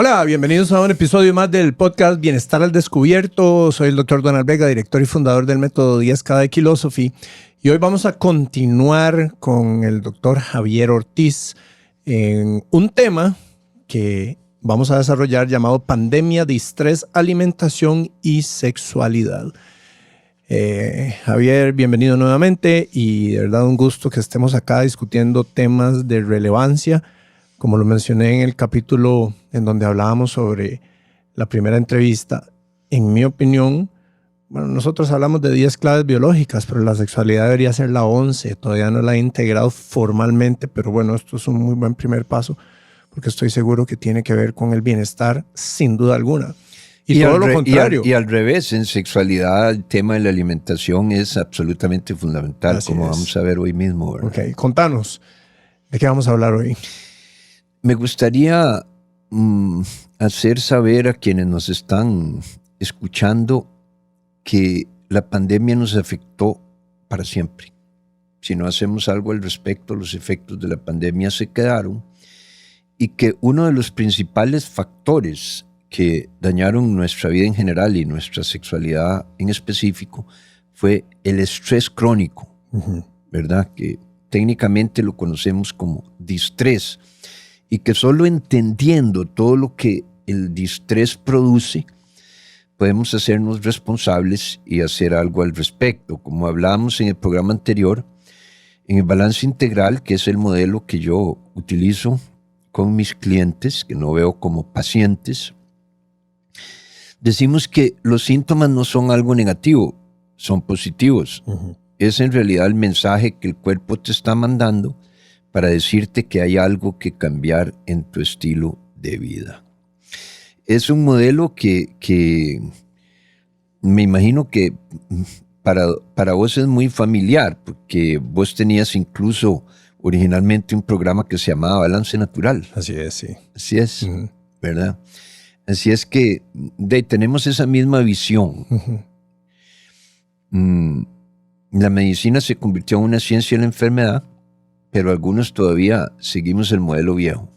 Hola, bienvenidos a un episodio más del podcast Bienestar al Descubierto. Soy el Dr. Donald Vega, director y fundador del método 10K de Philosophy. Y hoy vamos a continuar con el Dr. Javier Ortiz en un tema que vamos a desarrollar llamado pandemia, distrés, alimentación y sexualidad. Javier, bienvenido nuevamente y de verdad un gusto que estemos acá discutiendo temas de relevancia. Como lo mencioné en el capítulo en donde hablábamos sobre la primera entrevista, en mi opinión, bueno, nosotros hablamos de 10 claves biológicas, pero la sexualidad debería ser la 11. Todavía no la he integrado formalmente, pero bueno, esto es un muy buen primer paso porque estoy seguro que tiene que ver con el bienestar sin duda alguna. Y todo lo contrario. Y al revés, en sexualidad el tema de la alimentación es absolutamente fundamental, así como vamos a ver hoy mismo, ¿verdad? Ok, contanos, ¿de qué vamos a hablar hoy? Me gustaría hacer saber a quienes nos están escuchando que la pandemia nos afectó para siempre. Si no hacemos algo al respecto, los efectos de la pandemia se quedaron y que uno de los principales factores que dañaron nuestra vida en general y nuestra sexualidad en específico fue el estrés crónico, ¿verdad? Que técnicamente lo conocemos como distrés, y que solo entendiendo todo lo que el distrés produce, podemos hacernos responsables y hacer algo al respecto. Como hablábamos en el programa anterior, en el balance integral, que es el modelo que yo utilizo con mis clientes, que no veo como pacientes, decimos que los síntomas no son algo negativo, son positivos. Es en realidad el mensaje que el cuerpo te está mandando para decirte que hay algo que cambiar en tu estilo de vida. Es un modelo que me imagino que para vos es muy familiar, porque vos tenías incluso originalmente un programa que se llamaba Balance Natural. Así es, sí. Así es, ¿verdad? Así es que tenemos esa misma visión. La medicina se convirtió en una ciencia de la enfermedad, pero algunos todavía seguimos el modelo viejo.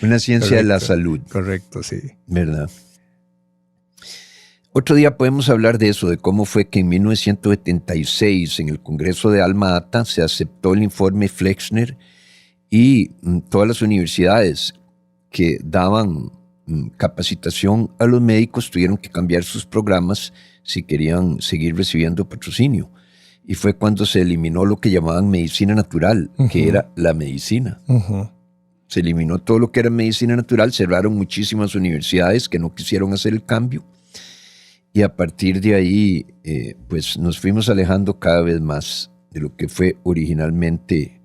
Una ciencia de la salud. Correcto, sí. ¿Verdad? Otro día podemos hablar de eso, de cómo fue que en 1976 en el Congreso de Alma Ata se aceptó el informe Flexner y todas las universidades que daban capacitación a los médicos tuvieron que cambiar sus programas si querían seguir recibiendo patrocinio. Y fue cuando se eliminó lo que llamaban medicina natural, que era la medicina. Se eliminó todo lo que era medicina natural, cerraron muchísimas universidades que no quisieron hacer el cambio. Y a partir de ahí, pues nos fuimos alejando cada vez más de lo que fue originalmente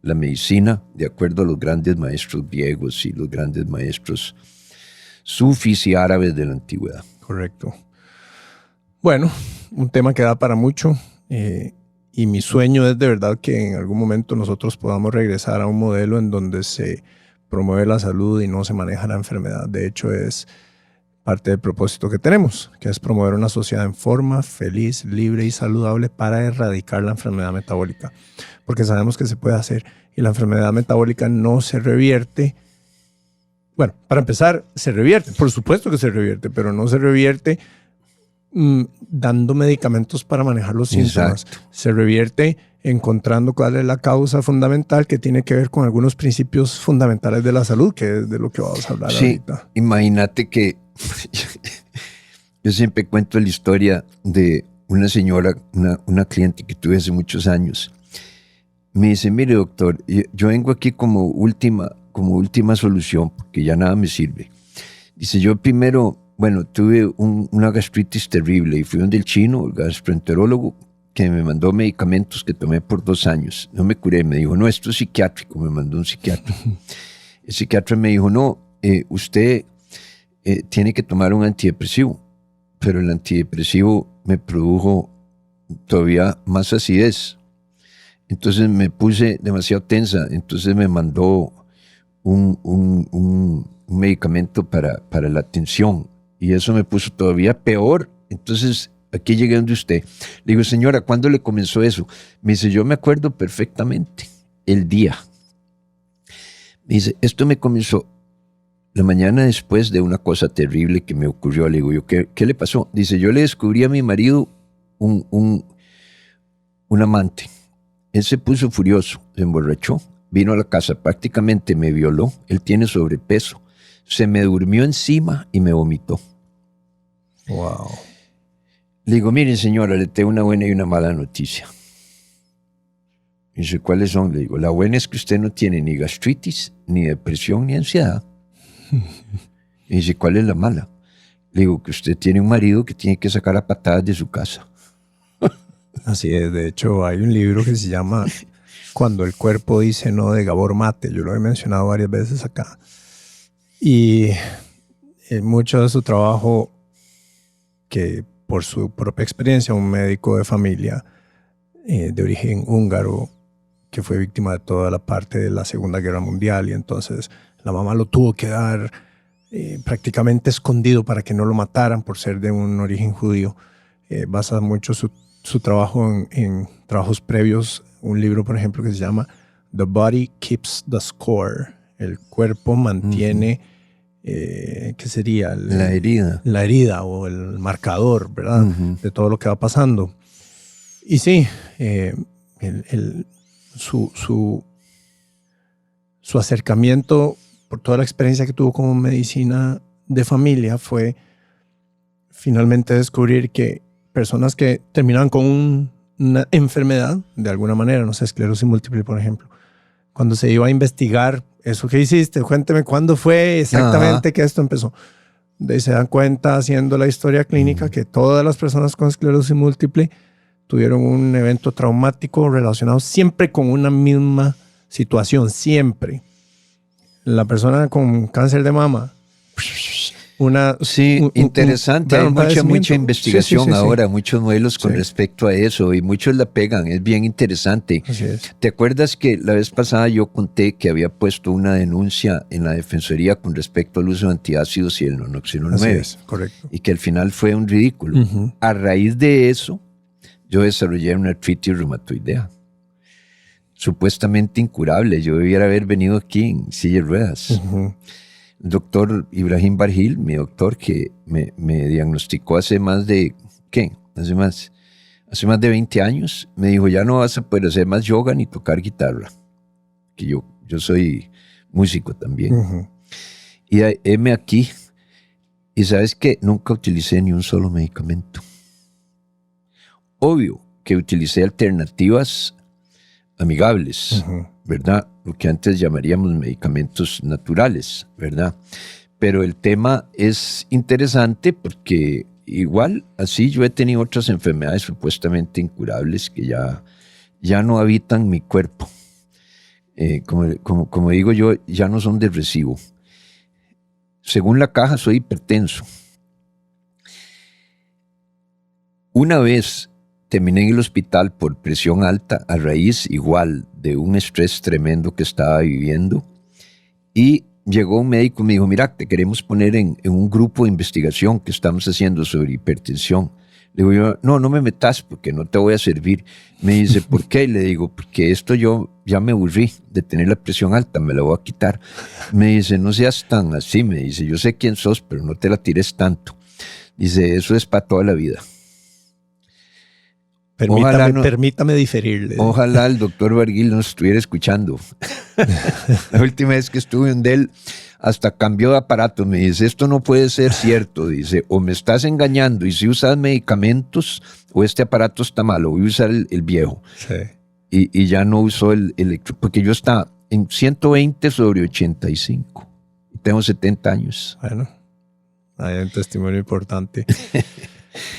la medicina, de acuerdo a los grandes maestros griegos y los grandes maestros sufis y árabes de la antigüedad. Correcto. Bueno, un tema que da para mucho. Y mi sueño es de verdad que en algún momento nosotros podamos regresar a un modelo en donde se promueve la salud y no se maneja la enfermedad. De hecho, es parte del propósito que tenemos, que es promover una sociedad en forma, feliz, libre y saludable para erradicar la enfermedad metabólica. Porque sabemos que se puede hacer y la enfermedad metabólica no se revierte. Bueno, para empezar, se revierte. Por supuesto que se revierte, pero no se revierte dando medicamentos para manejar los síntomas. Exacto. Se revierte encontrando cuál es la causa fundamental que tiene que ver con algunos principios fundamentales de la salud, que es de lo que vamos a hablar ahorita. Imagínate que yo siempre cuento la historia de una señora, una cliente que tuve hace muchos años. Me dice, mire doctor, yo vengo aquí como última solución porque ya nada me sirve. Dice, yo primero, tuve una gastritis terrible y fui donde el chino, el gastroenterólogo, que me mandó medicamentos que tomé por 2 años. No me curé, me dijo, no, esto es psiquiátrico, me mandó un psiquiatra. El psiquiatra me dijo, no, usted tiene que tomar un antidepresivo, pero el antidepresivo me produjo todavía más acidez. Entonces me puse demasiado tensa, entonces me mandó un medicamento para la tensión y eso me puso todavía peor. Entonces aquí llegué donde usted. Le digo, señora, ¿cuándo le comenzó eso? Me dice, yo me acuerdo perfectamente el día. Me dice, esto me comenzó la mañana después de una cosa terrible que me ocurrió, le digo yo, ¿qué le pasó? Dice, yo le descubrí a mi marido un amante. Él se puso furioso, se emborrachó, vino a la casa, prácticamente me violó, él tiene sobrepeso, se me durmió encima y me vomitó. Wow. Le digo, miren señora, le tengo una buena y una mala noticia. Dice, ¿cuáles son? Le digo, la buena es que usted no tiene ni gastritis, ni depresión, ni ansiedad. Y dice, ¿cuál es la mala? Le digo, que usted tiene un marido que tiene que sacar a patadas de su casa. Así es, de hecho hay un libro que se llama Cuando el cuerpo dice no, de Gabor Mate. Yo lo he mencionado varias veces acá. Y mucho de su trabajo, que por su propia experiencia, un médico de familia de origen húngaro que fue víctima de toda la parte de la Segunda Guerra Mundial, y entonces la mamá lo tuvo que dar prácticamente escondido para que no lo mataran por ser de un origen judío. Basa mucho su trabajo en trabajos previos. Un libro, por ejemplo, que se llama The Body Keeps the Score. El cuerpo mantiene, ¿qué sería? La herida. La herida o el marcador, ¿verdad? De todo lo que va pasando. Y sí, su acercamiento por toda la experiencia que tuvo como medicina de familia fue finalmente descubrir que personas que terminaban con una enfermedad, de alguna manera, no sé, esclerosis múltiple, por ejemplo, cuando se iba a investigar eso que hiciste, cuénteme cuándo fue exactamente que esto empezó. De ahí se dan cuenta, haciendo la historia clínica, que todas las personas con esclerosis múltiple tuvieron un evento traumático relacionado siempre con una misma situación, siempre. La persona con cáncer de mama, interesante. Hay mucha investigación ahora, muchos modelos con respecto a eso, y muchos la pegan. Es bien interesante. Así es. ¿Te acuerdas que la vez pasada yo conté que había puesto una denuncia en la Defensoría con respecto al uso de antiácidos y el nonoxinol 9? Así es, correcto. Y que al final fue un ridículo. A raíz de eso, yo desarrollé una artritis reumatoidea, supuestamente incurable. Yo debiera haber venido aquí en silla de ruedas. El doctor Ibrahim Bargil, mi doctor, que me diagnosticó hace más de 20 años, me dijo, ya no vas a poder hacer más yoga ni tocar guitarra, que yo soy músico también. Y heme aquí, y sabes que nunca utilicé ni un solo medicamento. Obvio que utilicé alternativas amigables, ¿verdad? Lo que antes llamaríamos medicamentos naturales, ¿verdad? Pero el tema es interesante porque igual así yo he tenido otras enfermedades supuestamente incurables que ya no habitan mi cuerpo. Como digo yo, ya no son de recibo. Según la caja, soy hipertenso. Una vez terminé en el hospital por presión alta a raíz igual de un estrés tremendo que estaba viviendo, y llegó un médico y me dijo, mira, te queremos poner en un grupo de investigación que estamos haciendo sobre hipertensión. Le digo yo, no me metas porque no te voy a servir. Me dice, ¿por qué? Le digo, porque esto yo ya me aburrí de tener la presión alta, me la voy a quitar. Me dice, no seas tan así, me dice, yo sé quién sos, pero no te la tires tanto. Dice, eso es para toda la vida. Permítame diferirle. Ojalá el doctor Bargil nos estuviera escuchando. La última vez que estuve en él, hasta cambió de aparato. Me dice, esto no puede ser cierto. Dice, o me estás engañando y si usas medicamentos, o este aparato está malo, voy a usar el viejo. Sí. Y ya no usó el electro, porque yo estaba en 120 sobre 85. Y tengo 70 años. Bueno, hay un testimonio importante.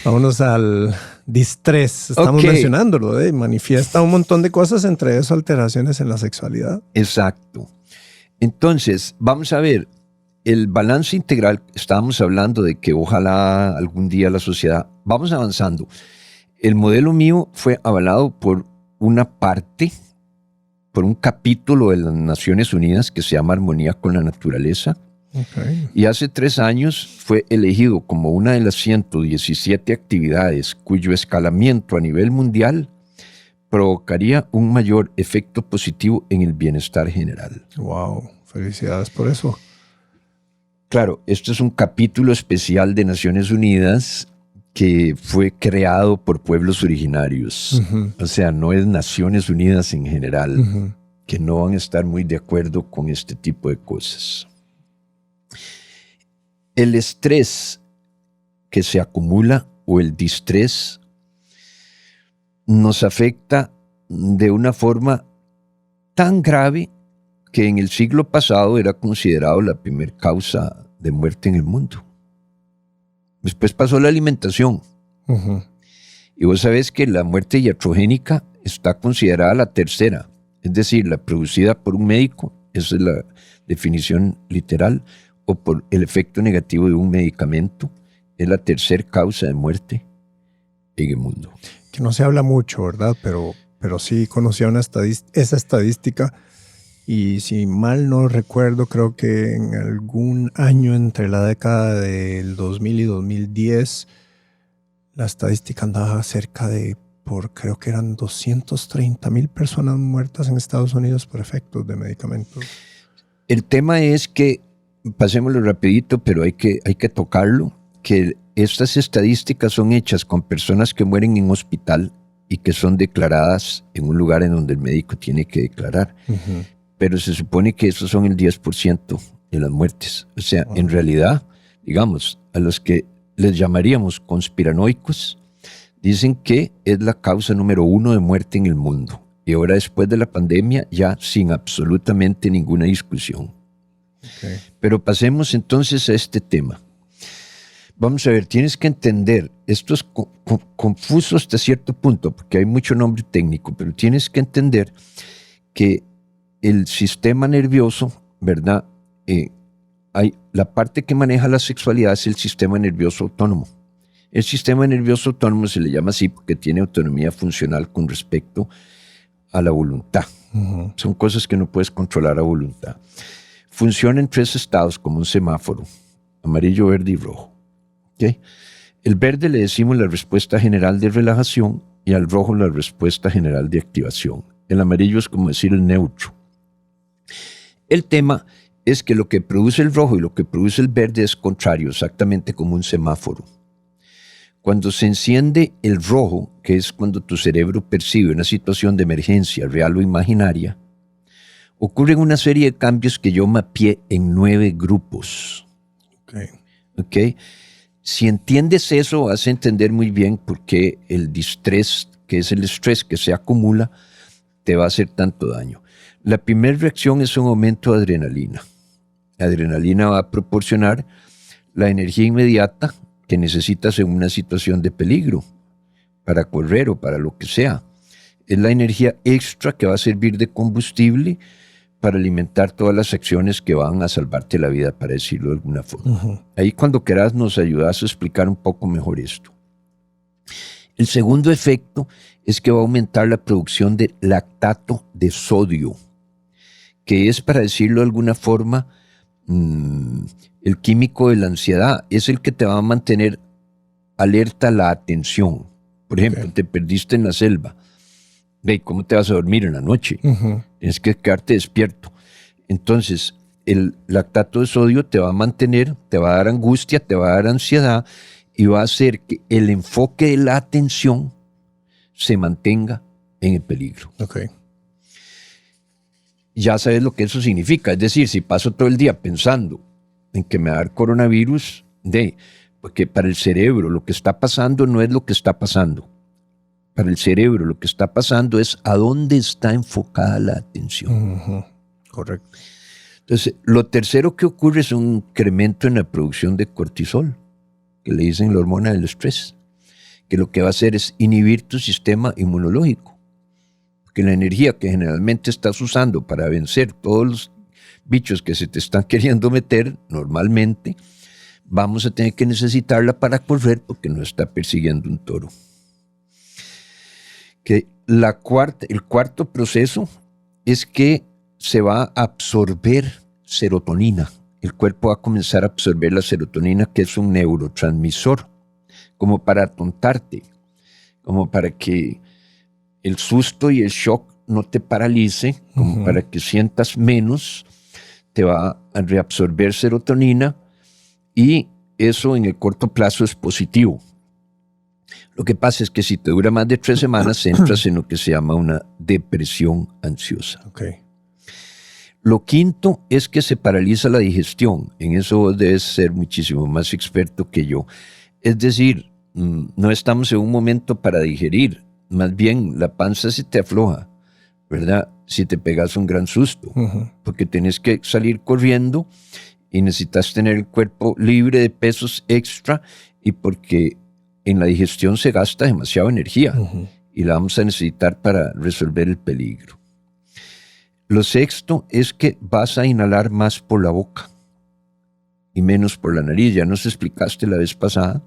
Vámonos al distrés. Estamos mencionándolo, manifiesta un montón de cosas, entre eso alteraciones en la sexualidad. Exacto. Entonces, vamos a ver, el balance integral, estábamos hablando de que ojalá algún día la sociedad, vamos avanzando. El modelo mío fue avalado por una parte, por un capítulo de las Naciones Unidas que se llama Armonía con la Naturaleza. Y hace 3 años fue elegido como una de las 117 actividades cuyo escalamiento a nivel mundial provocaría un mayor efecto positivo en el bienestar general. Wow, felicidades por eso. Claro, esto es un capítulo especial de Naciones Unidas que fue creado por pueblos originarios. O sea, no es Naciones Unidas en general, que no van a estar muy de acuerdo con este tipo de cosas. El estrés que se acumula o el distrés nos afecta de una forma tan grave que en el siglo pasado era considerado la primera causa de muerte en el mundo. Después pasó la alimentación. Y vos sabés que la muerte iatrogénica está considerada la tercera, es decir, la producida por un médico, esa es la definición literal, o por el efecto negativo de un medicamento, es la tercera causa de muerte en el mundo. Que no se habla mucho, ¿verdad? Pero sí conocía esa estadística. Y si mal no recuerdo, creo que en algún año entre la década del 2000 y 2010, la estadística andaba cerca de, creo que eran 230,000 personas muertas en Estados Unidos por efectos de medicamentos. El tema es que, pasémoslo rapidito, pero hay que tocarlo, que estas estadísticas son hechas con personas que mueren en hospital y que son declaradas en un lugar en donde el médico tiene que declarar. Pero se supone que esos son el 10% de las muertes. O sea, en realidad, digamos, a los que les llamaríamos conspiranoicos, dicen que es la causa número 1 de muerte en el mundo. Y ahora, después de la pandemia, ya sin absolutamente ninguna discusión. Pero pasemos entonces a este tema. Vamos a ver, tienes que entender, esto es confuso hasta cierto punto, porque hay mucho nombre técnico, pero tienes que entender que el sistema nervioso, ¿verdad? La parte que maneja la sexualidad es el sistema nervioso autónomo. El sistema nervioso autónomo se le llama así porque tiene autonomía funcional con respecto a la voluntad. Son cosas que no puedes controlar a voluntad. Funciona en 3 estados como un semáforo, amarillo, verde y rojo. ¿Okay? El verde le decimos la respuesta general de relajación y al rojo la respuesta general de activación. El amarillo es como decir el neutro. El tema es que lo que produce el rojo y lo que produce el verde es contrario, exactamente como un semáforo. Cuando se enciende el rojo, que es cuando tu cerebro percibe una situación de emergencia real o imaginaria, ocurren una serie de cambios que yo mapeé en 9 grupos. ¿Okay? Si entiendes eso, vas a entender muy bien por qué el distrés, que es el estrés que se acumula, te va a hacer tanto daño. La primera reacción es un aumento de adrenalina. La adrenalina va a proporcionar la energía inmediata que necesitas en una situación de peligro, para correr o para lo que sea. Es la energía extra que va a servir de combustible para alimentar todas las acciones que van a salvarte la vida, para decirlo de alguna forma. Ahí, cuando quieras, nos ayudas a explicar un poco mejor esto. El segundo efecto es que va a aumentar la producción de lactato de sodio, que es, para decirlo de alguna forma, el químico de la ansiedad. Es el que te va a mantener alerta la atención. Por ejemplo, te perdiste en la selva. ¿Cómo te vas a dormir en la noche? Tienes que quedarte despierto. Entonces, el lactato de sodio te va a mantener, te va a dar angustia, te va a dar ansiedad y va a hacer que el enfoque de la atención se mantenga en el peligro. Ya sabes lo que eso significa. Es decir, si paso todo el día pensando en que me va a dar coronavirus, porque para el cerebro lo que está pasando no es lo que está pasando. Para el cerebro lo que está pasando es a dónde está enfocada la atención. Correcto. Entonces, lo tercero que ocurre es un incremento en la producción de cortisol, que le dicen la hormona del estrés, que lo que va a hacer es inhibir tu sistema inmunológico. Porque la energía que generalmente estás usando para vencer todos los bichos que se te están queriendo meter, normalmente, vamos a tener que necesitarla para correr porque nos está persiguiendo un toro. Que el cuarto proceso es que se va a absorber serotonina. El cuerpo va a comenzar a absorber la serotonina, que es un neurotransmisor, como para atontarte, como para que el susto y el shock no te paralice, como para que sientas menos. Te va a reabsorber serotonina y eso en el corto plazo es positivo. Lo que pasa es que si te dura más de 3 semanas, entras en lo que se llama una depresión ansiosa. Okay. Lo quinto es que se paraliza la digestión. En eso vos debes ser muchísimo más experto que yo. Es decir, no estamos en un momento para digerir. Más bien, la panza se te afloja, ¿verdad? Si te pegas un gran susto, porque tienes que salir corriendo y necesitas tener el cuerpo libre de pesos extra y porque en la digestión se gasta demasiada energía y la vamos a necesitar para resolver el peligro. Lo sexto es que vas a inhalar más por la boca y menos por la nariz. Ya nos explicaste la vez pasada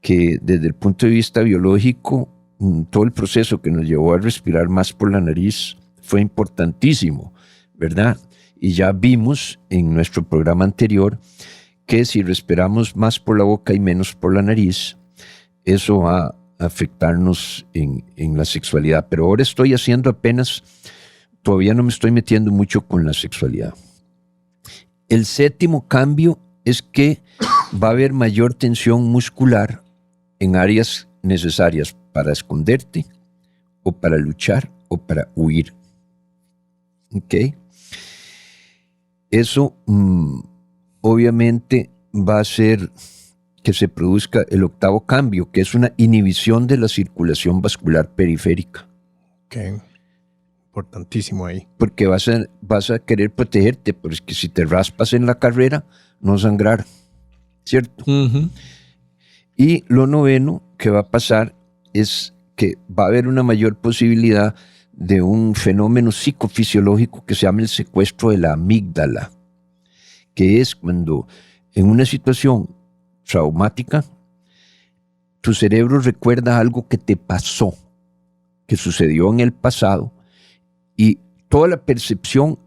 que desde el punto de vista biológico, todo el proceso que nos llevó a respirar más por la nariz fue importantísimo, ¿verdad? Y ya vimos en nuestro programa anterior que si respiramos más por la boca y menos por la nariz, eso va a afectarnos en la sexualidad. Pero ahora estoy haciendo apenas, todavía no me estoy metiendo mucho con la sexualidad. El séptimo cambio es que va a haber mayor tensión muscular en áreas necesarias para esconderte o para luchar o para huir. ¿Ok? Eso obviamente va a hacer que se produzca el octavo cambio, que es una inhibición de la circulación vascular periférica. Ok, importantísimo ahí. Porque vas a querer protegerte, pero es que si te raspas en la carrera, no sangrar, ¿cierto? Y lo noveno que va a pasar es que va a haber una mayor posibilidad de un fenómeno psicofisiológico que se llama el secuestro de la amígdala, que es cuando en una situación traumática tu cerebro recuerda algo que te pasó, que sucedió en el pasado, y toda la percepción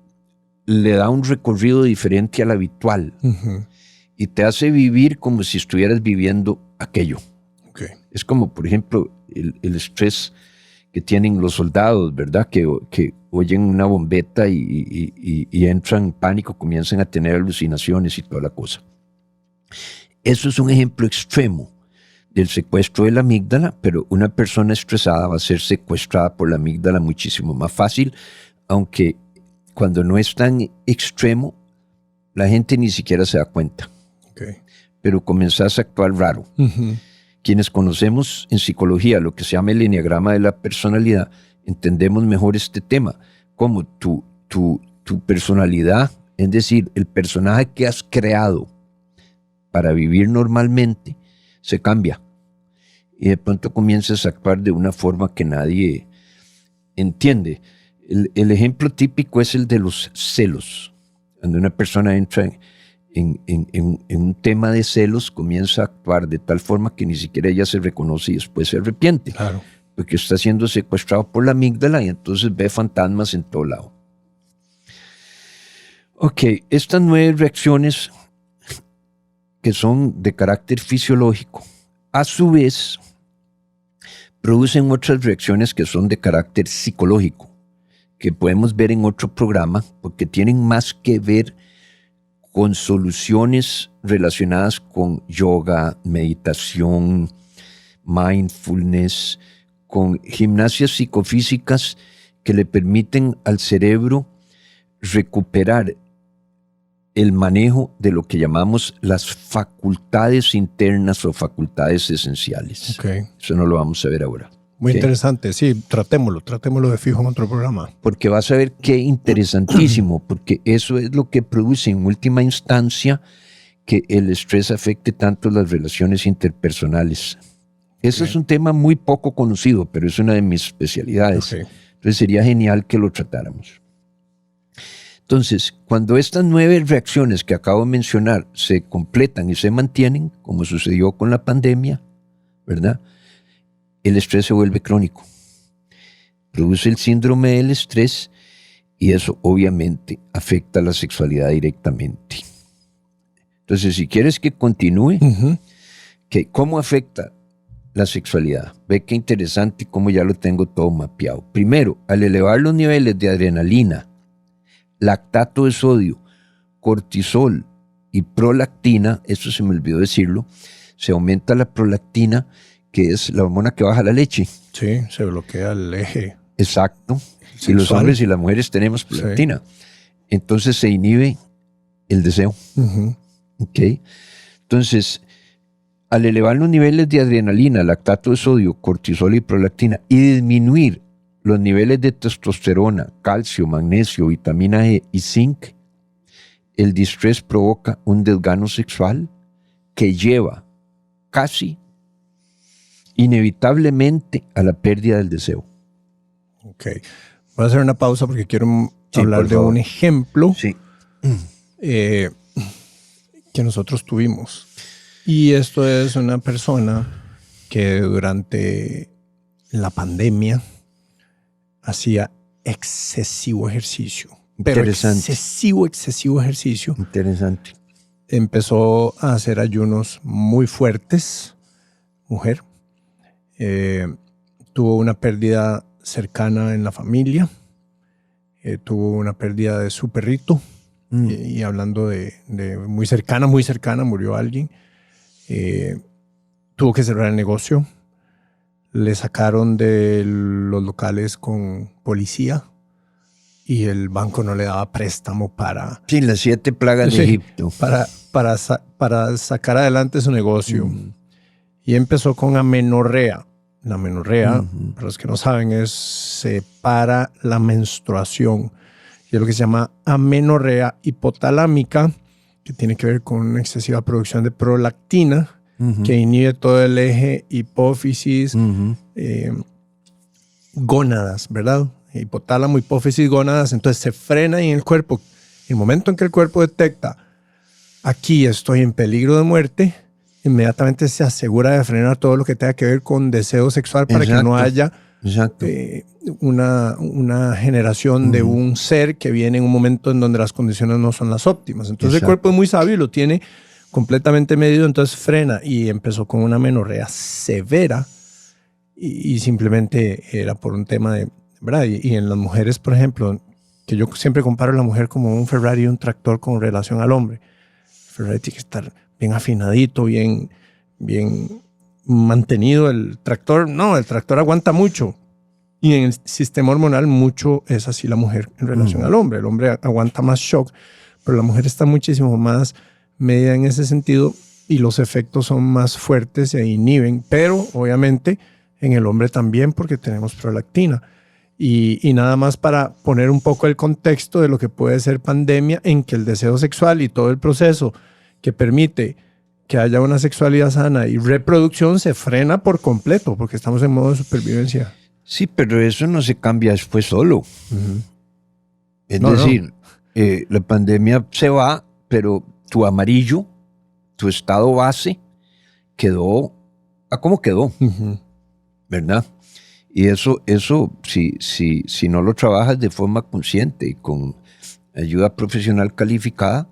le da un recorrido diferente al habitual y te hace vivir como si estuvieras viviendo aquello. Okay. Es como, por ejemplo, el estrés que tienen los soldados, ¿verdad? Que oyen una bombeta y entran en pánico, comienzan a tener alucinaciones y toda la cosa. Eso es un ejemplo extremo del secuestro de la amígdala, pero una persona estresada va a ser secuestrada por la amígdala muchísimo más fácil, aunque cuando no es tan extremo, la gente ni siquiera se da cuenta. Okay. Pero comenzás a actuar raro. Quienes conocemos en psicología lo que se llama el enneagrama de la personalidad, entendemos mejor este tema, como tu personalidad, es decir, el personaje que has creado para vivir normalmente, se cambia. Y de pronto comienzas a actuar de una forma que nadie entiende. El ejemplo típico es el de los celos. Cuando una persona entra en un tema de celos, comienza a actuar de tal forma que ni siquiera ella se reconoce y después se arrepiente. Claro. Porque está siendo secuestrado por la amígdala y entonces ve fantasmas en todo lado. Ok, estas 9 reacciones que son de carácter fisiológico, a su vez, producen otras reacciones que son de carácter psicológico, que podemos ver en otro programa, porque tienen más que ver con soluciones relacionadas con yoga, meditación, mindfulness, con gimnasias psicofísicas que le permiten al cerebro recuperar el manejo de lo que llamamos las facultades internas o facultades esenciales. Okay. Eso no lo vamos a ver ahora. Muy interesante, sí, tratémoslo de fijo en otro programa. Porque vas a ver qué interesantísimo, porque eso es lo que produce en última instancia que el estrés afecte tanto las relaciones interpersonales. Ese es un tema muy poco conocido, pero es una de mis especialidades. Entonces sería genial que lo tratáramos. Entonces, cuando estas 9 reacciones que acabo de mencionar se completan y se mantienen, como sucedió con la pandemia, ¿verdad? El estrés se vuelve crónico. Produce el síndrome del estrés y eso obviamente afecta a la sexualidad directamente. Entonces, si quieres que continúe, ¿cómo afecta la sexualidad? Ve qué interesante cómo ya lo tengo todo mapeado. Primero, al elevar los niveles de adrenalina, lactato de sodio, cortisol y prolactina, eso se me olvidó decirlo, se aumenta la prolactina, que es la hormona que baja la leche. Sí, se bloquea el eje. Exacto. Sexual. Y los hombres y las mujeres tenemos prolactina. Sí. Entonces se inhibe el deseo. ¿Ok? Entonces, al elevar los niveles de adrenalina, lactato de sodio, cortisol y prolactina y disminuir los niveles de testosterona, calcio, magnesio, vitamina E y zinc, el distrés provoca un desgano sexual que lleva casi inevitablemente a la pérdida del deseo. Ok. Voy a hacer una pausa porque quiero hablar de un ejemplo que nosotros tuvimos. Y esto es una persona que durante la pandemia hacía excesivo ejercicio. Pero excesivo ejercicio. Interesante. Empezó a hacer ayunos muy fuertes, mujer. Tuvo una pérdida cercana en la familia. Tuvo una pérdida de su perrito. Y hablando de muy cercana, murió alguien. Tuvo que cerrar el negocio. Le sacaron de los locales con policía y el banco no le daba préstamo para... Sí, las 7 plagas de Egipto. Para sacar adelante su negocio. Y empezó con amenorrea. La amenorrea, para los que no saben, se para la menstruación. Y es lo que se llama amenorrea hipotalámica, que tiene que ver con una excesiva producción de prolactina, que inhibe todo el eje hipófisis, gónadas, ¿verdad? Hipotálamo, hipófisis, gónadas. Entonces se frena y en el cuerpo, el momento en que el cuerpo detecta, aquí estoy en peligro de muerte, inmediatamente se asegura de frenar todo lo que tenga que ver con deseo sexual para que no haya una generación de un ser que viene en un momento en donde las condiciones no son las óptimas. Entonces el cuerpo es muy sabio y lo tiene completamente medido, entonces frena y empezó con una amenorrea severa y simplemente era por un tema de, ¿verdad? Y en las mujeres, por ejemplo, que yo siempre comparo a la mujer como un Ferrari y un tractor con relación al hombre. El Ferrari tiene que estar bien afinadito, bien mantenido. El tractor aguanta mucho. Y en el sistema hormonal mucho es así la mujer en relación al hombre. El hombre aguanta más shock, pero la mujer está muchísimo más medida en ese sentido y los efectos son más fuertes e inhiben, pero obviamente en el hombre también porque tenemos prolactina. Y nada más para poner un poco el contexto de lo que puede ser pandemia, en que el deseo sexual y todo el proceso que permite que haya una sexualidad sana y reproducción se frena por completo porque estamos en modo de supervivencia. Sí, pero eso no se cambia después solo. Es decir, la pandemia se va, pero tu amarillo, tu estado base, quedó a como quedó, ¿verdad? Y eso si no lo trabajas de forma consciente y con ayuda profesional calificada,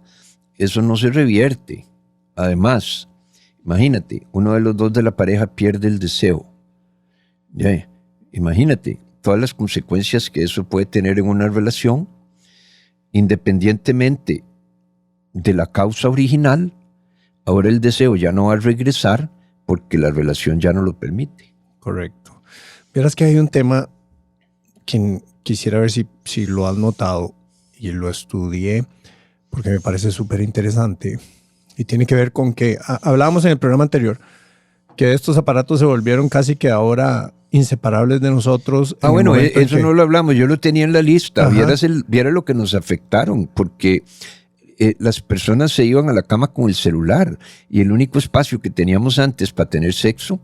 eso no se revierte. Además, imagínate, uno de los dos de la pareja pierde el deseo. ¿Ya? Imagínate todas las consecuencias que eso puede tener en una relación, independientemente de la causa original. Ahora el deseo ya no va a regresar porque la relación ya no lo permite. Correcto. Verás que hay un tema que quisiera ver si lo has notado y lo estudié porque me parece súper interesante y tiene que ver con que hablábamos en el programa anterior que estos aparatos se volvieron casi que ahora inseparables de nosotros. Bueno, eso no lo hablamos, yo lo tenía en la lista. Viera lo que nos afectaron, porque las personas se iban a la cama con el celular y el único espacio que teníamos antes para tener sexo,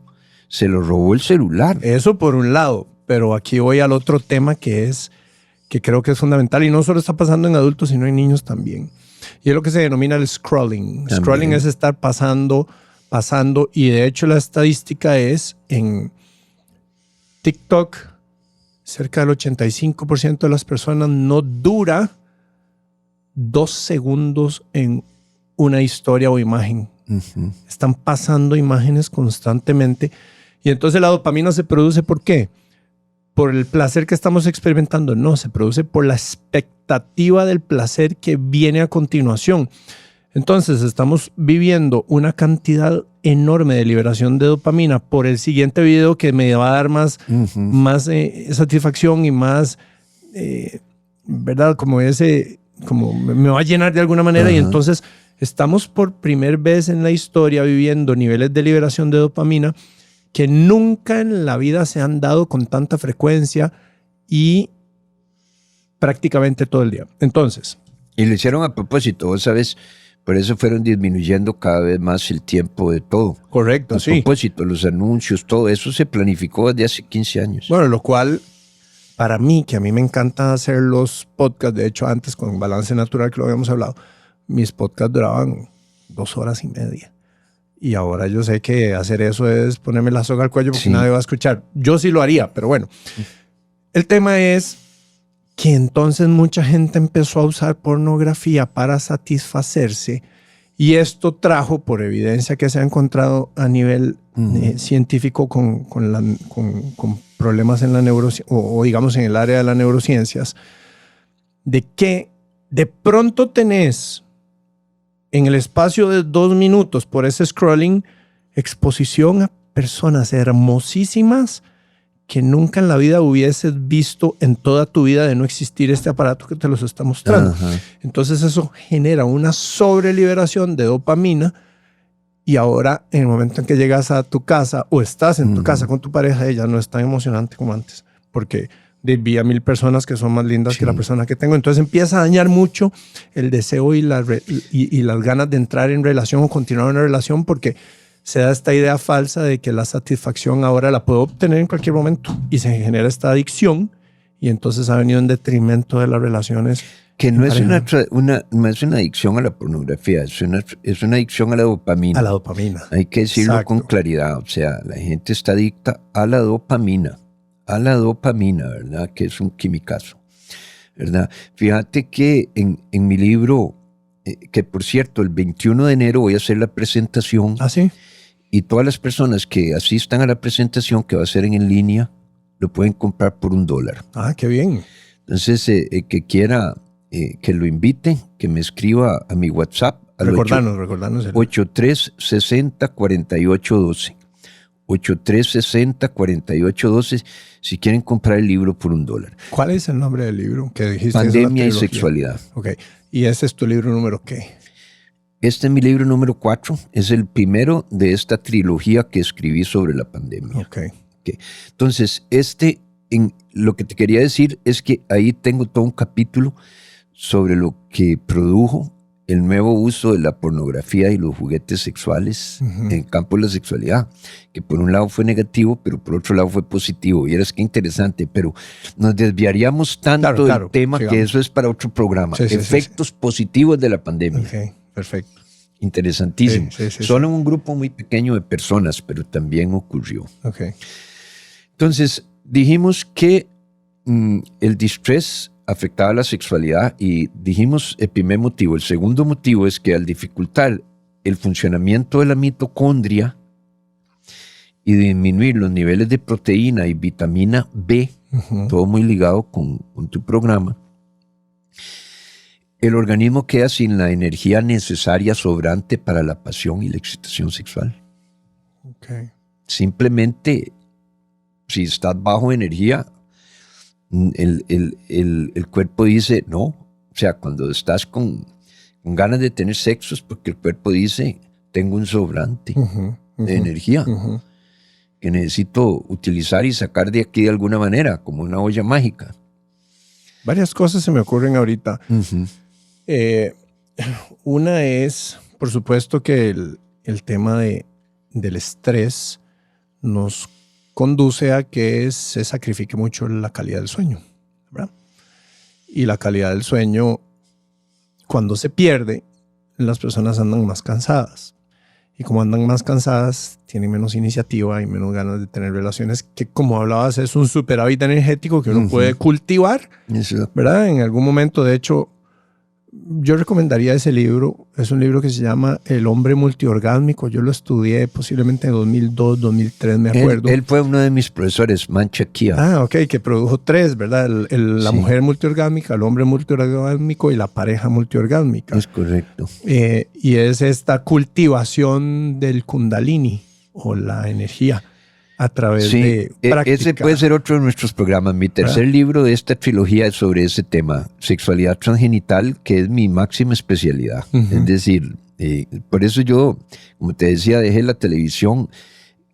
se lo robó el celular. Eso por un lado, pero aquí voy al otro tema que creo que es fundamental y no solo está pasando en adultos, sino en niños también. Y es lo que se denomina el scrolling. También. Scrolling es estar pasando, y de hecho la estadística es en TikTok, cerca del 85% de las personas no dura 2 segundos en una historia o imagen. Están pasando imágenes constantemente y entonces la dopamina se produce ¿por qué? Por el placer que estamos experimentando. No, se produce por la expectativa del placer que viene a continuación. Entonces estamos viviendo una cantidad enorme de liberación de dopamina por el siguiente video que me va a dar más satisfacción y más, ¿verdad? Como me va a llenar de alguna manera. Y entonces estamos por primera vez en la historia viviendo niveles de liberación de dopamina que nunca en la vida se han dado con tanta frecuencia y prácticamente todo el día. Entonces. Y lo hicieron a propósito, vos sabes, por eso fueron disminuyendo cada vez más el tiempo de todo. Correcto, sí. A propósito, los anuncios, todo eso se planificó desde hace 15 años. Bueno, lo cual, para mí, que a mí me encanta hacer los podcasts, de hecho antes con Balance Natural, que lo habíamos hablado, mis podcasts duraban 2 horas y media. Y ahora yo sé que hacer eso es ponerme la soga al cuello porque nadie va a escuchar. Yo sí lo haría, pero bueno. El tema es que entonces mucha gente empezó a usar pornografía para satisfacerse y esto trajo, por evidencia que se ha encontrado a nivel científico con problemas en la neurociencia o digamos en el área de las neurociencias, de que de pronto tenés en el espacio de 2 minutos por ese scrolling exposición a personas hermosísimas que nunca en la vida hubieses visto en toda tu vida de no existir este aparato que te los está mostrando. Entonces eso genera una sobreliberación de dopamina y ahora en el momento en que llegas a tu casa o estás en tu casa con tu pareja, ella no es tan emocionante como antes porque vi a 1000 personas que son más lindas que la persona que tengo. Entonces empieza a dañar mucho el deseo y las ganas de entrar en relación o continuar una relación porque se da esta idea falsa de que la satisfacción ahora la puedo obtener en cualquier momento y se genera esta adicción y entonces ha venido en detrimento de las relaciones. Que no es no es una adicción a la pornografía, es una adicción a la dopamina. A la dopamina. Hay que decirlo con claridad. O sea, la gente está adicta a la dopamina, ¿verdad? Que es un quimicazo, ¿verdad? Fíjate que en mi libro, que por cierto, el 21 de enero voy a hacer la presentación. ¿Ah, sí? Y todas las personas que asistan a la presentación, que va a ser en línea, lo pueden comprar por $1. Ah, qué bien. Entonces, que quiera que lo invite, que me escriba a mi WhatsApp. Recordarnos. 8360-4812. 8360-4812 si quieren comprar el libro por $1. ¿Cuál es el nombre del libro que dijiste? Pandemia y sexualidad. Ok. ¿Y ese es tu libro número qué? Este es mi libro número 4. Es el primero de esta trilogía que escribí sobre la pandemia. Okay. Entonces, lo que te quería decir es que ahí tengo todo un capítulo sobre lo que produjo el nuevo uso de la pornografía y los juguetes sexuales en el campo de la sexualidad, que por un lado fue negativo, pero por otro lado fue positivo. Y eres que interesante, pero nos desviaríamos tanto del tema que eso es para otro programa. Efectos positivos de la pandemia. Ok, perfecto. Interesantísimo. Solo en un grupo muy pequeño de personas, pero también ocurrió. Okay. Entonces, dijimos que el distrés afectaba la sexualidad y dijimos el primer motivo. El segundo motivo es que al dificultar el funcionamiento de la mitocondria y disminuir los niveles de proteína y vitamina B, todo muy ligado con tu programa, el organismo queda sin la energía necesaria sobrante para la pasión y la excitación sexual. Okay. Simplemente, si estás bajo energía, el cuerpo dice no. O sea, cuando estás con ganas de tener sexo es porque el cuerpo dice, tengo un sobrante de energía que necesito utilizar y sacar de aquí de alguna manera, como una olla mágica. Varias cosas se me ocurren ahorita. Una es, por supuesto, que el tema del estrés nos conduce a que se sacrifique mucho la calidad del sueño, ¿verdad? Y la calidad del sueño, cuando se pierde, las personas andan más cansadas. Y como andan más cansadas, tienen menos iniciativa y menos ganas de tener relaciones, que como hablabas, es un superávit energético que uno puede cultivar, ¿verdad? En algún momento, de hecho, Yo recomendaría ese libro. Es un libro que se llama El hombre multiorgásmico. Yo lo estudié posiblemente en 2002, 2003, me acuerdo. Él fue uno de mis profesores, Mancha Kia. Ah, ok, que produjo 3, ¿verdad? La mujer multiorgásmica, el hombre multiorgásmico y la pareja multiorgásmica. Es correcto. Y es esta cultivación del Kundalini o la energía a través de práctica. Ese puede ser otro de nuestros programas. Mi tercer libro de esta trilogía es sobre ese tema, sexualidad transgenital, que es mi máxima especialidad. Es decir, por eso yo, como te decía, dejé la televisión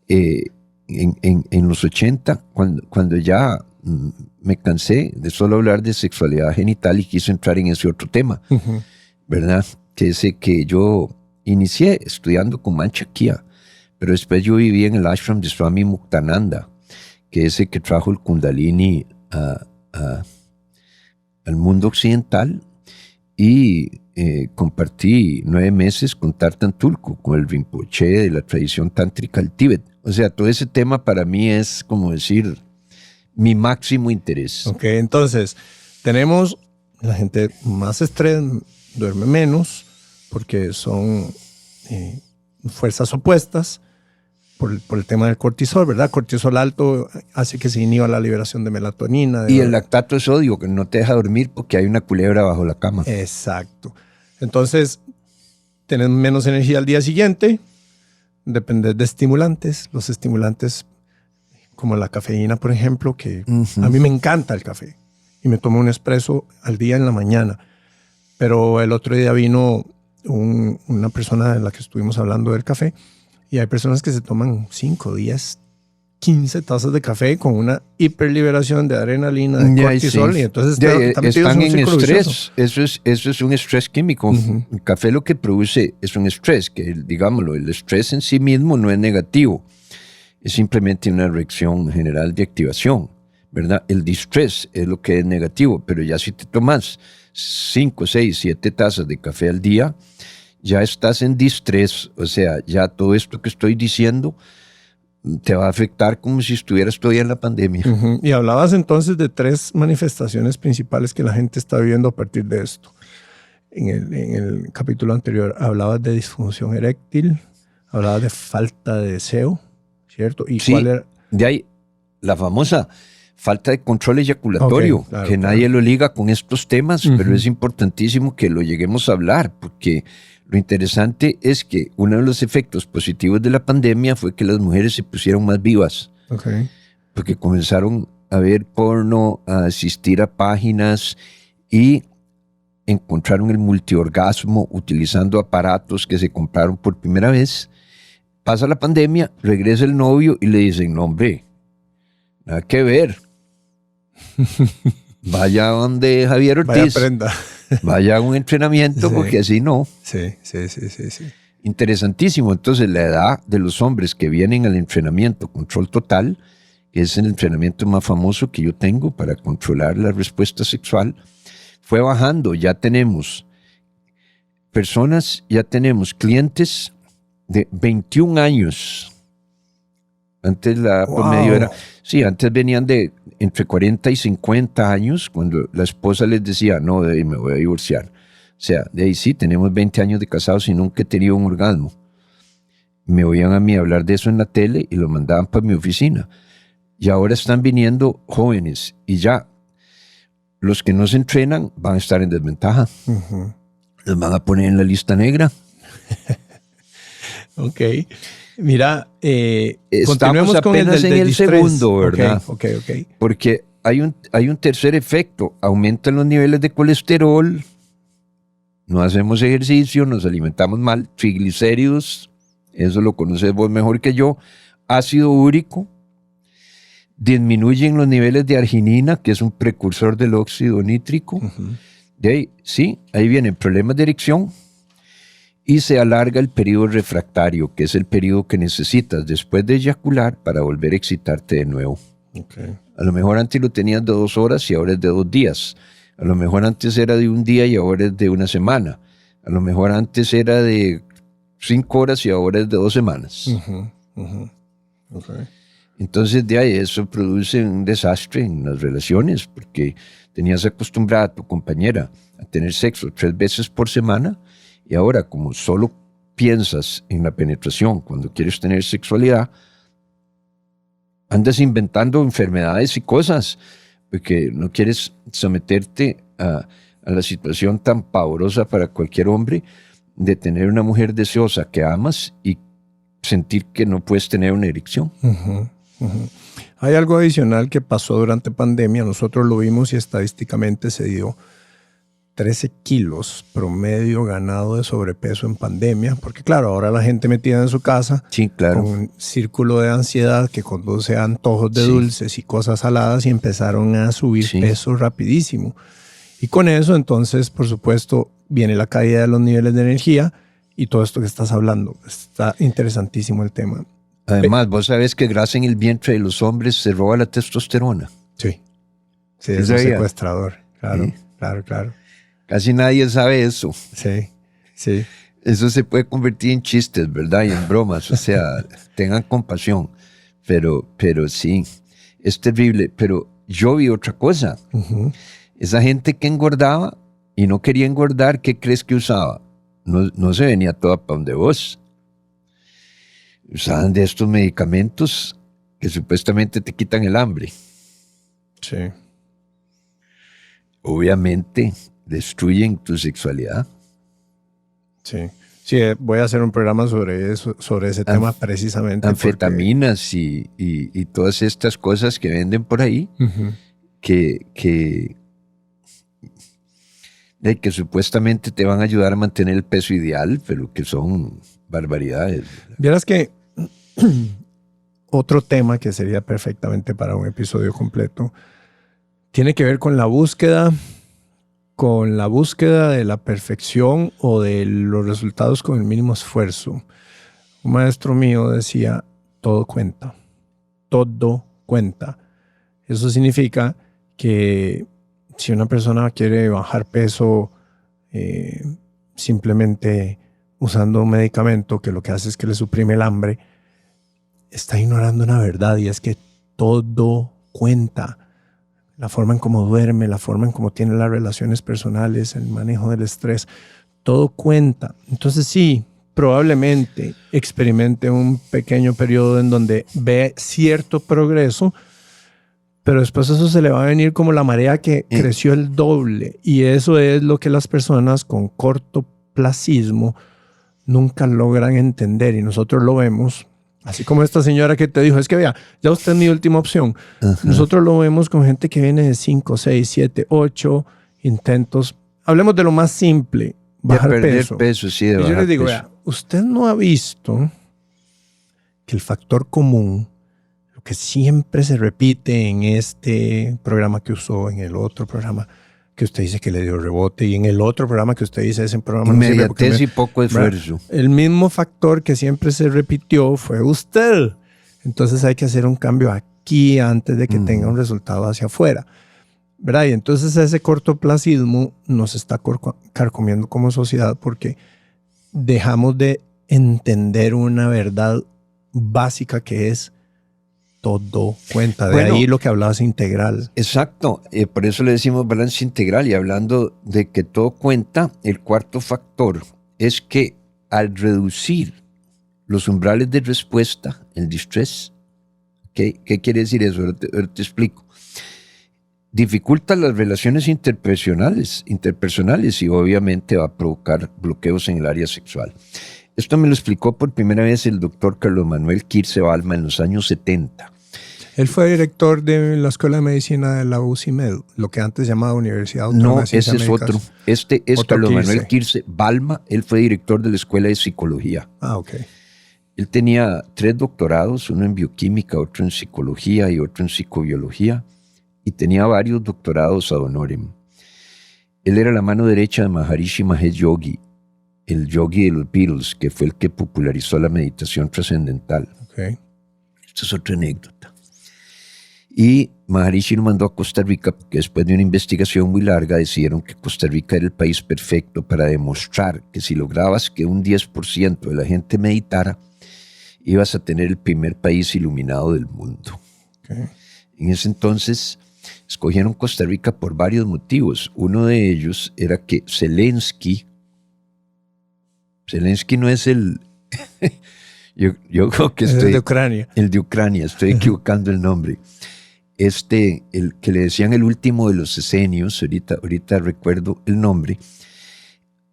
en los 80, cuando ya me cansé de solo hablar de sexualidad genital y quise entrar en ese otro tema, ¿verdad? Que ese que yo inicié estudiando con Mancha Kia. Pero después yo viví en el ashram de Swami Muktananda, que es el que trajo el Kundalini al mundo occidental, y compartí 9 meses con Tartan Tulku, con el Rinpoche de la tradición tántrica del Tíbet. O sea, todo ese tema para mí es, como decir, mi máximo interés. Ok, entonces, tenemos la gente más estrés, duerme menos, porque son fuerzas opuestas. Por el tema del cortisol, ¿verdad? Cortisol alto hace que se inhiba la liberación de melatonina. Y el lactato de sodio, que no te deja dormir porque hay una culebra bajo la cama. Exacto. Entonces, tenés menos energía al día siguiente, dependés de estimulantes. Los estimulantes, como la cafeína, por ejemplo, que a mí me encanta el café. Y me tomo un espresso al día en la mañana. Pero el otro día vino una persona de la que estuvimos hablando del café. Y hay personas que se toman 5, 10, 15 tazas de café con una hiperliberación de adrenalina, de cortisol. Sí. Y entonces están en estrés. Eso es un estrés químico. El café lo que produce es un estrés, que digámoslo, el estrés en sí mismo no es negativo. Es simplemente una reacción general de activación, ¿verdad? El distrés es lo que es negativo, pero ya si te tomas 5, 6, 7 tazas de café al día, ya estás en distrés, o sea, ya todo esto que estoy diciendo te va a afectar como si estuvieras todavía en la pandemia. Y hablabas entonces de 3 manifestaciones principales que la gente está viviendo a partir de esto. En el capítulo anterior hablabas de disfunción eréctil, hablabas de falta de deseo, ¿cierto? ¿Y cuál era? De ahí la famosa falta de control eyaculatorio, okay, claro, que nadie lo liga con estos temas, pero es importantísimo que lo lleguemos a hablar, porque lo interesante es que uno de los efectos positivos de la pandemia fue que las mujeres se pusieron más vivas. Okay. Porque comenzaron a ver porno, a asistir a páginas y encontraron el multiorgasmo utilizando aparatos que se compraron por primera vez. Pasa la pandemia, regresa el novio y le dicen, no hombre, nada que ver. Vaya donde Javier Ortiz. Vaya prenda. Vaya a un entrenamiento, sí, porque así no. Sí. Interesantísimo. Entonces, la edad de los hombres que vienen al entrenamiento Control Total, que es el entrenamiento más famoso que yo tengo para controlar la respuesta sexual, fue bajando. Ya tenemos personas, ya tenemos clientes de 21 años. Antes la promedio era... Sí, antes venían de entre 40 y 50 años, cuando la esposa les decía, no, de ahí me voy a divorciar. O sea, de ahí sí, tenemos 20 años de casados y nunca he tenido un orgasmo. Me oían a mí hablar de eso en la tele y lo mandaban para mi oficina. Y ahora están viniendo jóvenes y ya los que no se entrenan van a estar en desventaja. Los van a poner en la lista negra. Ok. Mira, estamos apenas en el segundo, ¿verdad? Okay. Porque hay un tercer efecto. Aumentan los niveles de colesterol, no hacemos ejercicio, nos alimentamos mal, triglicéridos, eso lo conoces vos mejor que yo, ácido úrico, disminuyen los niveles de arginina, que es un precursor del óxido nítrico. De ahí, sí, ahí vienen problemas de erección. Y se alarga el periodo refractario, que es el periodo que necesitas después de eyacular para volver a excitarte de nuevo. Okay. A lo mejor antes lo tenías de 2 horas y ahora es de 2 días. A lo mejor antes era de 1 día y ahora es de 1 semana. A lo mejor antes era de 5 horas y ahora es de 2 semanas. Okay. Entonces de ahí eso produce un desastre en las relaciones, porque tenías acostumbrada a tu compañera a tener sexo 3 veces por semana y ahora como solo piensas en la penetración cuando quieres tener sexualidad, andas inventando enfermedades y cosas, porque no quieres someterte a la situación tan pavorosa para cualquier hombre de tener una mujer deseosa que amas y sentir que no puedes tener una erección. Uh-huh, uh-huh. Hay algo adicional que pasó durante pandemia, nosotros lo vimos y estadísticamente se dio 13 kilos promedio ganado de sobrepeso en pandemia, porque claro, ahora la gente metida en su casa, sí, claro, con un círculo de ansiedad que conduce a antojos de dulces y cosas saladas y empezaron a subir peso rapidísimo. Y con eso entonces, por supuesto, viene la caída de los niveles de energía y todo esto que estás hablando. Está interesantísimo el tema. Además, vos sabés que grasa en el vientre de los hombres se roba la testosterona. Sí, es un secuestrador. Claro, claro. Casi nadie sabe eso. Sí. Eso se puede convertir en chistes, ¿verdad? Y en bromas. O sea, tengan compasión. Pero sí, es terrible. Pero yo vi otra cosa. Uh-huh. Esa gente que engordaba y no quería engordar, ¿qué crees que usaba? No se venía toda para donde vos. Usaban de estos medicamentos que supuestamente te quitan el hambre. Sí. Obviamente destruyen tu sexualidad. Sí, voy a hacer un programa sobre eso, sobre ese tema precisamente. Anfetaminas y todas estas cosas que venden por ahí, uh-huh, que supuestamente te van a ayudar a mantener el peso ideal, pero que son barbaridades. Vieras que otro tema que sería perfectamente para un episodio completo tiene que ver con la búsqueda de la perfección o de los resultados con el mínimo esfuerzo. Un maestro mío decía, todo cuenta. Eso significa que si una persona quiere bajar peso simplemente usando un medicamento que lo que hace es que le suprime el hambre, está ignorando una verdad, y es que todo cuenta. La forma en cómo duerme, la forma en cómo tiene las relaciones personales, el manejo del estrés, todo cuenta. Entonces sí, probablemente experimente un pequeño periodo en donde ve cierto progreso, pero después eso se le va a venir como la marea que creció el doble. Y eso es lo que las personas con cortoplacismo nunca logran entender, y nosotros lo vemos. Así como esta señora que te dijo, es que vea, ya usted es mi última opción. Uh-huh. Nosotros lo vemos con gente que viene de 5, 6, 7, 8 intentos. Hablemos de lo más simple, bajar peso. Sí, y yo les digo, vea, usted no ha visto que el factor común, lo que siempre se repite en este programa que usó, en el otro programa que usted dice que le dio rebote, y en el otro programa que usted dice, ese programa inmediatez y poco esfuerzo. El mismo factor que siempre se repitió fue usted. Entonces hay que hacer un cambio aquí antes de que tenga un resultado hacia afuera, ¿verdad? Y entonces ese cortoplacismo nos está carcomiendo como sociedad, porque dejamos de entender una verdad básica que es todo cuenta. De ahí lo que hablabas integral. Exacto. Por eso le decimos balance integral. Y hablando de que todo cuenta, el cuarto factor es que al reducir los umbrales de respuesta, el distress, ¿qué quiere decir eso? Ahora te explico. Dificulta las relaciones interpersonales y obviamente va a provocar bloqueos en el área sexual. Esto me lo explicó por primera vez el doctor Carlos Manuel Quirce Balma en los años 70. Él fue director de la Escuela de Medicina de la UCIMED, lo que antes llamaba Universidad Autónoma de Ciencias Médicas. No, ese es otro. Este es Carlos Manuel Quirce Balma. Él fue director de la Escuela de Psicología. Ah, ok. Él tenía 3 doctorados, uno en bioquímica, otro en psicología y otro en psicobiología, y tenía varios doctorados ad honorem. Él era la mano derecha de Maharishi Mahesh Yogi, el yogi de los Beatles, que fue el que popularizó la meditación trascendental. Okay. Esta es otra anécdota. Y Maharishi lo mandó a Costa Rica porque después de una investigación muy larga decidieron que Costa Rica era el país perfecto para demostrar que si lograbas que un 10% de la gente meditara, ibas a tener el primer país iluminado del mundo. Okay. En ese entonces escogieron Costa Rica por varios motivos. Uno de ellos era que Zelensky no es el... yo creo que Es el de Ucrania. El de Ucrania, estoy equivocando el nombre. El que le decían el último de los esenios, ahorita recuerdo el nombre,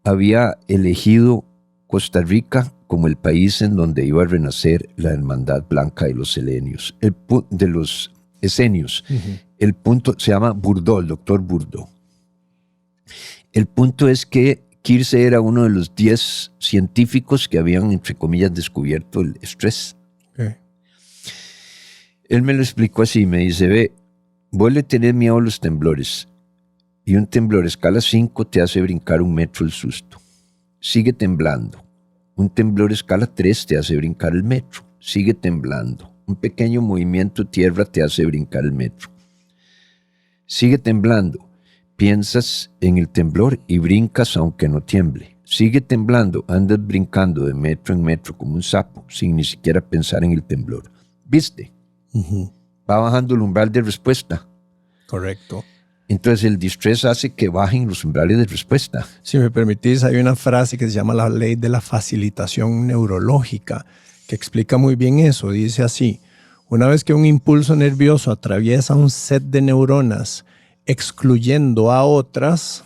había elegido Costa Rica como el país en donde iba a renacer la hermandad blanca de los esenios. De los esenios. Uh-huh. El punto se llama Bourdeau, el doctor Bourdeau. El punto es que Kirse era uno de los 10 científicos que habían, entre comillas, descubierto el estrés. Okay. Él me lo explicó así, me dice, ve, vos le tenés miedo a los temblores y un temblor escala 5 te hace brincar 1 metro el susto. Sigue temblando. Un temblor escala 3 te hace brincar el metro. Sigue temblando. Un pequeño movimiento de tierra te hace brincar el metro. Sigue temblando. Piensas en el temblor y brincas aunque no tiemble. Sigue temblando, andas brincando de metro en metro como un sapo, sin ni siquiera pensar en el temblor. ¿Viste? Uh-huh. Va bajando el umbral de respuesta. Correcto. Entonces el distrés hace que bajen los umbrales de respuesta. Si me permitís, hay una frase que se llama la ley de la facilitación neurológica, que explica muy bien eso. Dice así: una vez que un impulso nervioso atraviesa un set de neuronas, excluyendo a otras,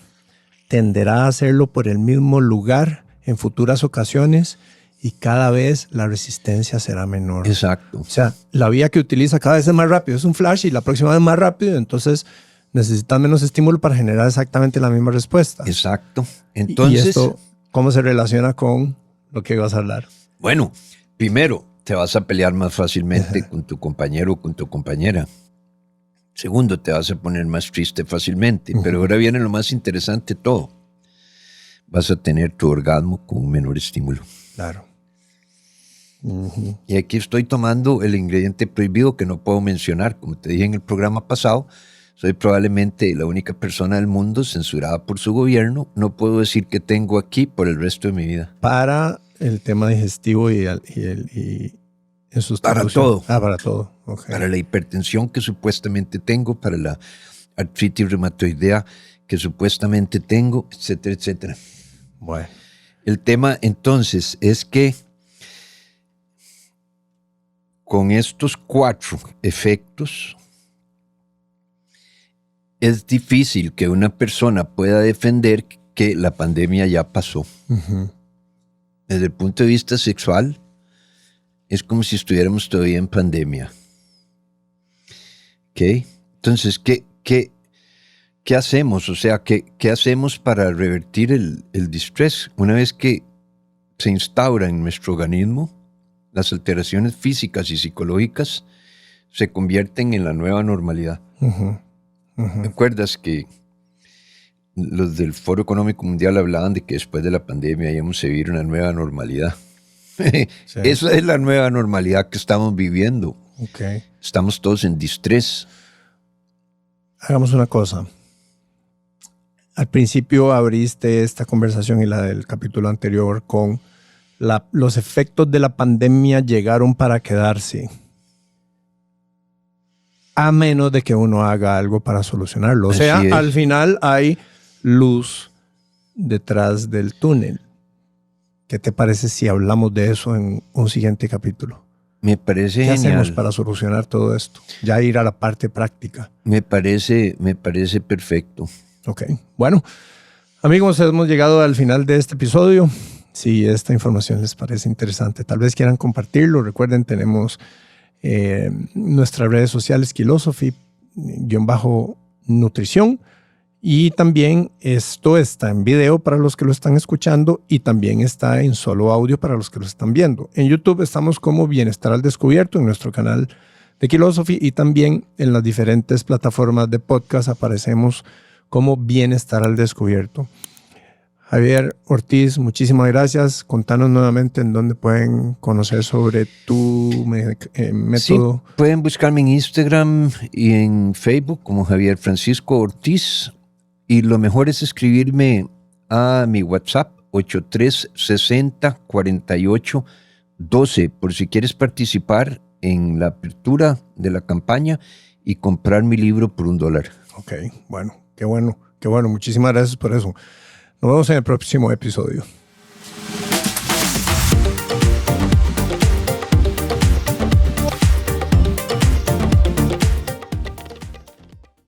tenderá a hacerlo por el mismo lugar en futuras ocasiones y cada vez la resistencia será menor. Exacto. O sea, la vía que utiliza cada vez es más rápido. Es un flash y la próxima vez más rápido, entonces necesitas menos estímulo para generar exactamente la misma respuesta. Exacto. Entonces, ¿y esto cómo se relaciona con lo que ibas a hablar? Bueno, primero, te vas a pelear más fácilmente con tu compañero o con tu compañera. Segundo, te vas a poner más triste fácilmente. Pero ahora viene lo más interesante de todo. Vas a tener tu orgasmo con un menor estímulo. Claro. Y aquí estoy tomando el ingrediente prohibido que no puedo mencionar. Como te dije en el programa pasado, soy probablemente la única persona del mundo censurada por su gobierno. No puedo decir que tengo aquí por el resto de mi vida. Para el tema digestivo y en sustitución. Para todo. Para todo. Okay. Para la hipertensión que supuestamente tengo, para la artritis reumatoidea que supuestamente tengo, etcétera, etcétera. Bueno. El tema entonces es que con estos 4 efectos es difícil que una persona pueda defender que la pandemia ya pasó. Uh-huh. Desde el punto de vista sexual, es como si estuviéramos todavía en pandemia. ¿Ok? Entonces, ¿qué hacemos? O sea, ¿qué hacemos para revertir el distrés? Una vez que se instaura en nuestro organismo, las alteraciones físicas y psicológicas se convierten en la nueva normalidad. Uh-huh. Uh-huh. ¿Te acuerdas que los del Foro Económico Mundial hablaban de que después de la pandemia íbamos a vivir una nueva normalidad? Sí. Esa es la nueva normalidad que estamos viviendo. Okay. Estamos todos en distrés. Hagamos una cosa. Al principio abriste esta conversación y la del capítulo anterior con los efectos de la pandemia llegaron para quedarse. A menos de que uno haga algo para solucionarlo. O sea, al final hay luz detrás del túnel. ¿Qué te parece si hablamos de eso en un siguiente capítulo? Me parece genial. ¿Qué hacemos para solucionar todo esto? Ya ir a la parte práctica. Me parece perfecto. Ok. Bueno, amigos, hemos llegado al final de este episodio. Si esta información les parece interesante, tal vez quieran compartirlo. Recuerden, tenemos nuestras redes sociales, Kilosophy_nutrición. Y también esto está en video para los que lo están escuchando y también está en solo audio para los que lo están viendo. En YouTube estamos como Bienestar al Descubierto en nuestro canal de Kilosophy y también en las diferentes plataformas de podcast aparecemos como Bienestar al Descubierto. Javier Ortiz, muchísimas gracias. Contanos nuevamente en dónde pueden conocer sobre tu método. Sí, pueden buscarme en Instagram y en Facebook como Javier Francisco Ortiz. Y lo mejor es escribirme a mi WhatsApp 8360 48 12, por si quieres participar en la apertura de la campaña y comprar mi libro por $1. Ok, bueno, qué bueno, qué bueno. Muchísimas gracias por eso. Nos vemos en el próximo episodio.